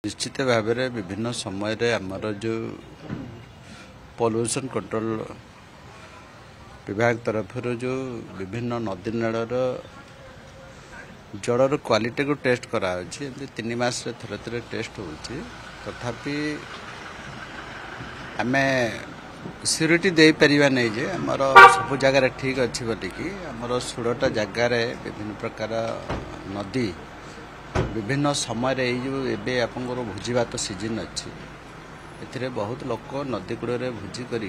निश्चित भाव में विभिन्न समय आमर जो पॉल्यूशन कंट्रोल विभाग तरफ जो विभिन्न नदी नालर जलर क्वालिटी को टेस्ट करा 3 मास थे थे टेस्ट होती तथापि आम सिक्यूरीटी दे पारिबा नहीं जे आमर सब जगार ठीक अच्छी बोलिकी आमर 16टा जगार विभिन्न प्रकार नदी विभिन्न समय ये आपंकर भोजी भात सीजन अच्छी ए बहुत लोक नदी कूल भोजी कर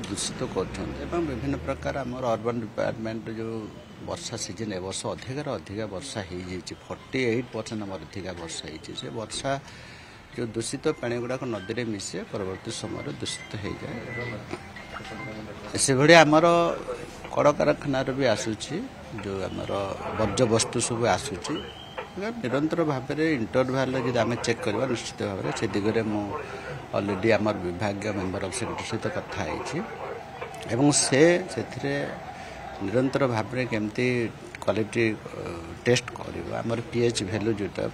दूषित कर विभिन्न प्रकार आमर अर्बन डिपार्टमेंट जो वर्षा सीजन ए वर्ष अधिक वर्षा हो 48% आम अधिक वर्षा से वर्षा जो दूषित पानी गुड़ाक नदी में मिसे परवर्ती समय दूषित हो जाए से भाई आमर कड़ कारखाना भी आसूची जो आमर वर्ज्य वस्तु सब आसूची निरंतर भाव में इंटरवाल जब आम चेक करवा निश्चित भाव में से दिगरे मु अलरेडी आमर विभाग मेंबर ऑफ सेक्रेटरी सहित कथा से निरंतर भाव में केमती क्वालिटी टेस्ट कर आमर पीएच वैल्यू जोटा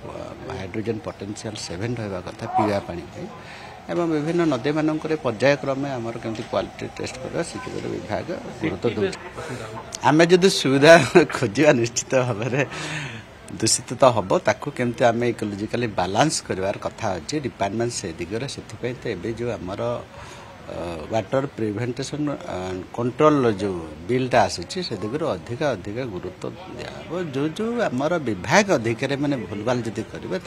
हाइड्रोजन पोटेंशियल 7 रहा कथा पीवा पानी एवं विभिन्न नदी मानक पर्यायक्रमे आमर केमती क्वालिटी टेस्ट करवा से विभाग गुरुत्व दे आम जब सुविधा खोजा निश्चित भाव में दूषित तो हम ताकू केमती आम इकोलॉजिकली बैलेंस करवार कथा अच्छे डिपार्टमेंट से दिगरे से जो आमर वाटर प्रिवेंटेशन कंट्रोल जो बिलटा आसूची से दिगरे अधिक अधिक गुरुत्व दिया जो जो आमर विभाग अधिकारी मैंने भूलभाल जदि करेंगे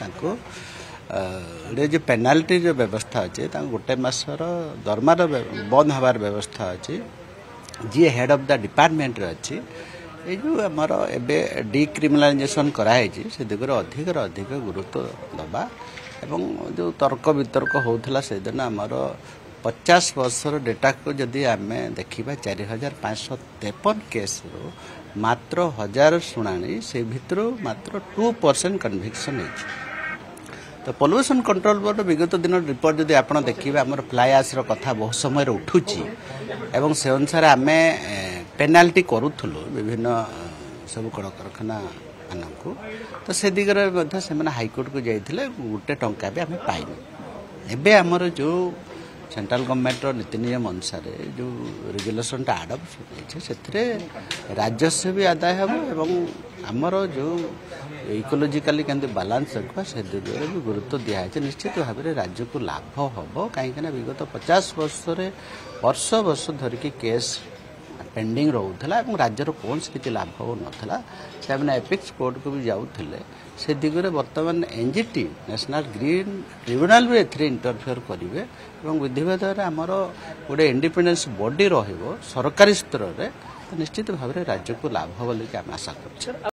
जो पेनाल्टी जो व्यवस्था अच्छे गोटे मासर दरमार बंद हबार व्यवस्था अच्छी जी हेड ऑफ द डिपार्टमेंट अच्छी ये जो आमर एवं डिक्रिमिनालाइजेशन कराई से दिगरे अधिक गुरुत्व दबा एवं जो तर्क वितर्क होता से दिन आमर 50 वर्षर डेटा को जदि आम देखा 4553 केस रो मात्र 1000 शुणाणी से भितर मात्र 2% कन्विक्शन है तो पॉल्यूशन कंट्रोल बोर्ड विगत दिन रिपोर्ट जदि आप देखिए आमर फ्लाई आश कथा बहुत समय उठुची एवं से अनुसार आम पेनाल्टी करूँ विभिन्न सब कड़ कारखाना मानू तो से दिगरे से हाईकोर्ट को जाइए गोटे टंका भी आम पाइनु एबे आमर जो सेंट्रल गवर्नमेंट नीति नियम अनुसार जो रेगुलेशन आडप्ट से राजस्व भी आदाय हम एवं आमर जो इकोलॉजिकली केमती बैलेंस रखा से दिगरे भी गुरुत्व दिखाई निश्चित भाव में राज्य को लाभ हम कहीं विगत 50 वर्ष वर्ष धरिकी केस पेंडिंग रोला राज्यर कौन किसी लाभ हो नाला से एपिक्स कोर्ट को भी जाऊे से दिगरे बर्तमान एनजीटी नेशनल ग्रीन ट्रिब्यूनल भी एथरे इंटरफेयर करेंगे और विधिवत आमर गोटे इंडिपेंडेंस बॉडी रही सरकारी स्तर में तो निश्चित भाव में राज्य को लाभ बोलिक आम आशा कर।